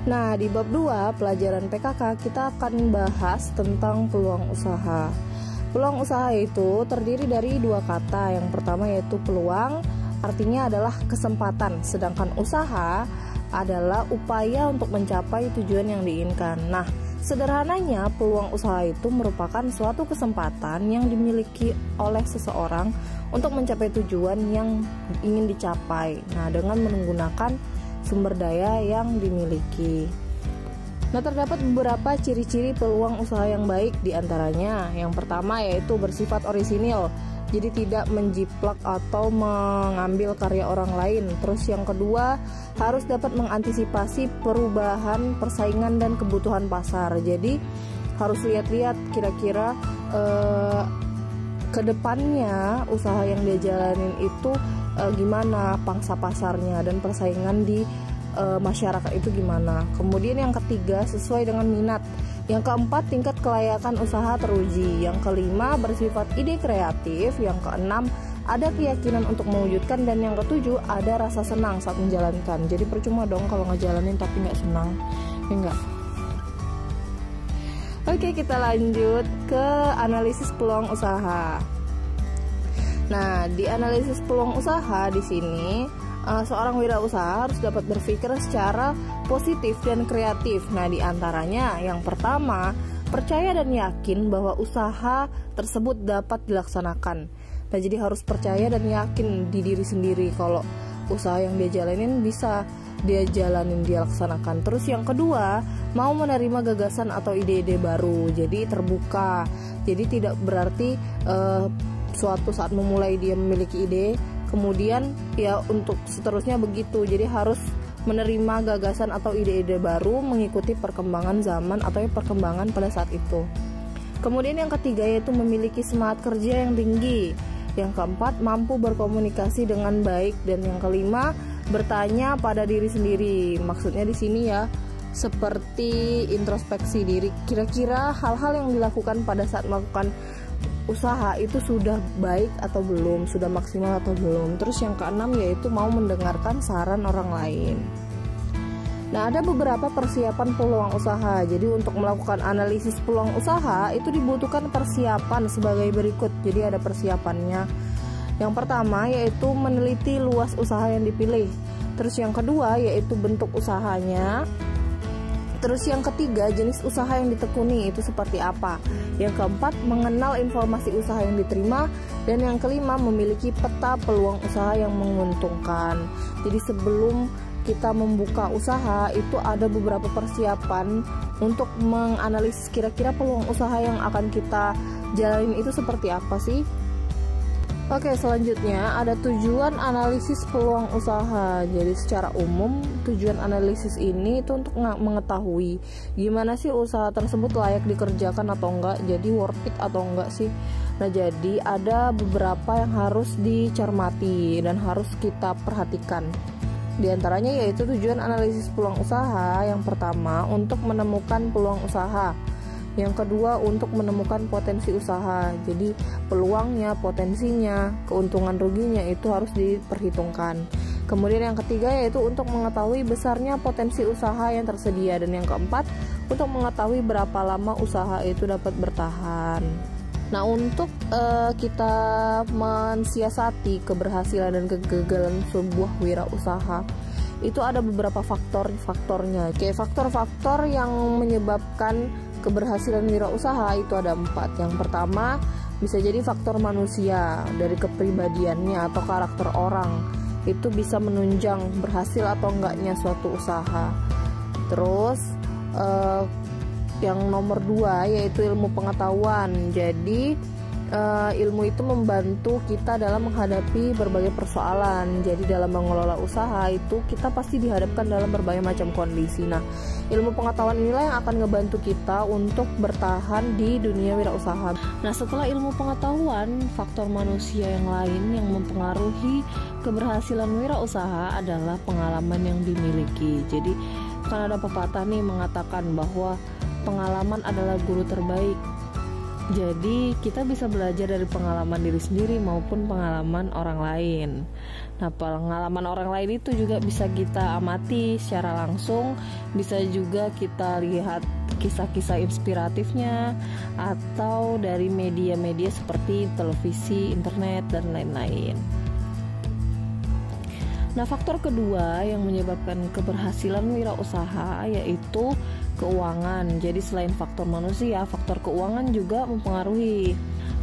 Nah, di bab 2 pelajaran PKK kita akan bahas tentang peluang usaha. Peluang usaha itu terdiri dari dua kata. Yang pertama yaitu peluang, artinya adalah kesempatan, sedangkan usaha adalah upaya untuk mencapai tujuan yang diinginkan. Nah, sederhananya peluang usaha itu merupakan suatu kesempatan yang dimiliki oleh seseorang untuk mencapai tujuan yang ingin dicapai. Nah, dengan menggunakan sumber daya yang dimiliki. Nah, terdapat beberapa ciri-ciri peluang usaha yang baik diantaranya. Yang pertama yaitu bersifat orisinil, jadi tidak menjiplak atau mengambil karya orang lain. Terus yang kedua, harus dapat mengantisipasi perubahan persaingan dan kebutuhan pasar. Jadi harus lihat-lihat kira-kira ke depannya usaha yang dia jalanin itu gimana pangsa pasarnya dan persaingan di masyarakat itu gimana. Kemudian yang ketiga, sesuai dengan minat. Yang keempat, tingkat kelayakan usaha teruji. Yang kelima, bersifat ide kreatif. Yang keenam, ada keyakinan untuk mewujudkan. Dan yang ketujuh, ada rasa senang saat menjalankan. Jadi percuma dong kalau ngejalanin tapi nggak senang, ya enggak? Oke, kita lanjut ke analisis peluang usaha. Nah, di analisis peluang usaha di sini seorang wirausaha harus dapat berpikir secara positif dan kreatif. Nah, di antaranya yang pertama, percaya dan yakin bahwa usaha tersebut dapat dilaksanakan. Nah, jadi harus percaya dan yakin di diri sendiri kalau usaha yang dia jalanin bisa dia jalanin, dia laksanakan. Terus yang kedua, mau menerima gagasan atau ide-ide baru. Jadi terbuka. Jadi tidak berarti suatu saat memulai dia memiliki ide, kemudian ya untuk seterusnya begitu. Jadi harus menerima gagasan atau ide-ide baru, mengikuti perkembangan zaman atau perkembangan pada saat itu. Kemudian yang ketiga yaitu memiliki semangat kerja yang tinggi. Yang keempat, mampu berkomunikasi dengan baik. Dan yang kelima, bertanya pada diri sendiri. Maksudnya di sini ya seperti introspeksi diri. Kira-kira hal-hal yang dilakukan pada saat melakukan usaha itu sudah baik atau belum, sudah maksimal atau belum. Terus yang keenam yaitu mau mendengarkan saran orang lain. Nah, ada beberapa persiapan peluang usaha. Jadi untuk melakukan analisis peluang usaha itu dibutuhkan persiapan sebagai berikut. Jadi ada persiapannya. Yang pertama yaitu meneliti luas usaha yang dipilih. Terus yang kedua yaitu bentuk usahanya. Terus yang ketiga, jenis usaha yang ditekuni itu seperti apa. Yang keempat, mengenal informasi usaha yang diterima. Dan yang kelima, memiliki peta peluang usaha yang menguntungkan. Jadi sebelum kita membuka usaha itu ada beberapa persiapan untuk menganalisis kira-kira peluang usaha yang akan kita jalanin itu seperti apa sih. Oke, selanjutnya ada tujuan analisis peluang usaha. Jadi secara umum tujuan analisis ini itu untuk mengetahui gimana sih usaha tersebut layak dikerjakan atau enggak, jadi worth it atau enggak sih. Nah, jadi ada beberapa yang harus dicermati dan harus kita perhatikan. Di antaranya yaitu tujuan analisis peluang usaha. Yang pertama, untuk menemukan peluang usaha. Yang kedua, untuk menemukan potensi usaha. Jadi peluangnya, potensinya, keuntungan ruginya itu harus diperhitungkan. Kemudian yang ketiga yaitu untuk mengetahui besarnya potensi usaha yang tersedia. Dan yang keempat, untuk mengetahui berapa lama usaha itu dapat bertahan. Nah, untuk kita mensiasati keberhasilan dan kegagalan sebuah wirausaha itu ada beberapa faktornya. Kayak faktor-faktor yang menyebabkan keberhasilan wirausaha itu ada 4. Yang pertama bisa jadi faktor manusia, dari kepribadiannya atau karakter orang itu bisa menunjang berhasil atau enggaknya suatu usaha. Terus yang nomor 2 yaitu ilmu pengetahuan. Jadi ilmu itu membantu kita dalam menghadapi berbagai persoalan. Jadi dalam mengelola usaha itu kita pasti dihadapkan dalam berbagai macam kondisi. Nah, ilmu pengetahuan inilah yang akan ngebantu kita untuk bertahan di dunia wirausaha. Nah, setelah ilmu pengetahuan, faktor manusia yang lain yang mempengaruhi keberhasilan wirausaha adalah pengalaman yang dimiliki. Jadi kan ada pepatah nih mengatakan bahwa pengalaman adalah guru terbaik. Jadi kita bisa belajar dari pengalaman diri sendiri maupun pengalaman orang lain. Nah, pengalaman orang lain itu juga bisa kita amati secara langsung, bisa juga kita lihat kisah-kisah inspiratifnya atau dari media-media seperti televisi, internet, dan lain-lain. Nah, faktor kedua yang menyebabkan keberhasilan wirausaha yaitu keuangan. Jadi selain faktor manusia, faktor keuangan juga mempengaruhi.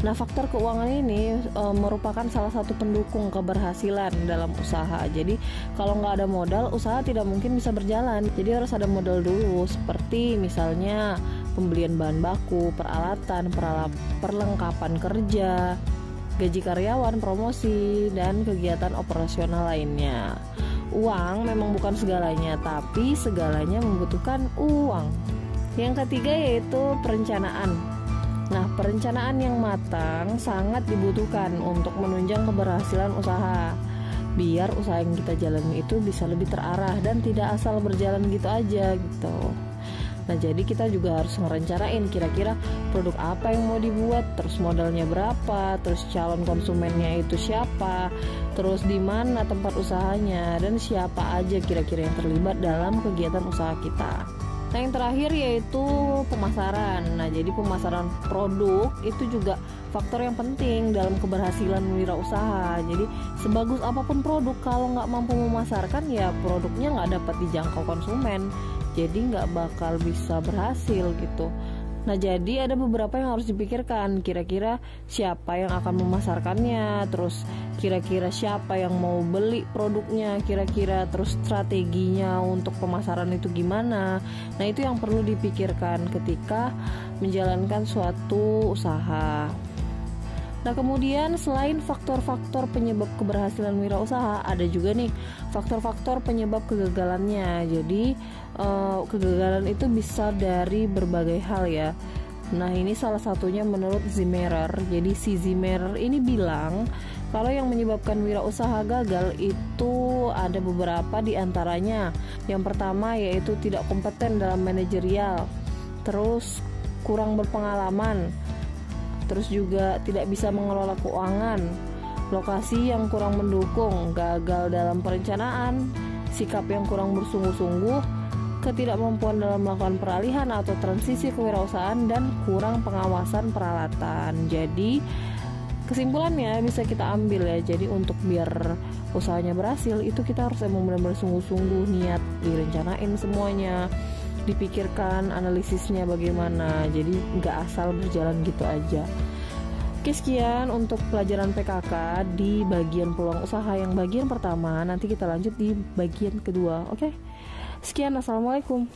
Nah, faktor keuangan ini merupakan salah satu pendukung keberhasilan dalam usaha. Jadi kalau nggak ada modal, usaha tidak mungkin bisa berjalan. Jadi harus ada modal dulu, seperti misalnya pembelian bahan baku, peralatan, perlengkapan kerja, gaji karyawan, promosi, dan kegiatan operasional lainnya. Uang memang bukan segalanya, tapi segalanya membutuhkan uang. Yang ketiga yaitu perencanaan. Nah, perencanaan yang matang sangat dibutuhkan untuk menunjang keberhasilan usaha. Biar usaha yang kita jalani itu bisa lebih terarah dan tidak asal berjalan gitu aja gitu. Nah, jadi kita juga harus merencanain kira-kira produk apa yang mau dibuat, terus modalnya berapa, terus calon konsumennya itu siapa, terus di mana tempat usahanya, dan siapa aja kira-kira yang terlibat dalam kegiatan usaha kita. Nah, yang terakhir yaitu pemasaran. Nah, jadi pemasaran produk itu juga faktor yang penting dalam keberhasilan wirausaha. Jadi sebagus apapun produk, kalau nggak mampu memasarkan, ya produknya nggak dapat dijangkau konsumen. Jadi nggak bakal bisa berhasil gitu. Nah, jadi ada beberapa yang harus dipikirkan. Kira-kira siapa yang akan memasarkannya, terus kira-kira siapa yang mau beli produknya, kira-kira terus strateginya untuk pemasaran itu gimana. Nah, itu yang perlu dipikirkan ketika menjalankan suatu usaha. Nah, kemudian selain faktor-faktor penyebab keberhasilan wirausaha, ada juga nih faktor-faktor penyebab kegagalannya. Jadi kegagalan itu bisa dari berbagai hal ya. Nah, ini salah satunya menurut Zimmerer. Jadi si Zimmerer ini bilang kalau yang menyebabkan wirausaha gagal itu ada beberapa di antaranya. Yang pertama yaitu tidak kompeten dalam manajerial, terus kurang berpengalaman, terus juga tidak bisa mengelola keuangan, lokasi yang kurang mendukung, gagal dalam perencanaan, sikap yang kurang bersungguh-sungguh, ketidakmampuan dalam melakukan peralihan atau transisi kewirausahaan, dan kurang pengawasan peralatan. Jadi kesimpulannya bisa kita ambil ya. Jadi untuk biar usahanya berhasil itu kita harus emang benar-benar sungguh-sungguh, niat, direncanain semuanya, dipikirkan analisisnya bagaimana. Jadi nggak asal berjalan gitu aja. Oke, sekian untuk pelajaran PKK di bagian peluang usaha yang bagian pertama. Nanti kita lanjut di bagian kedua. Oke, sekian, assalamualaikum.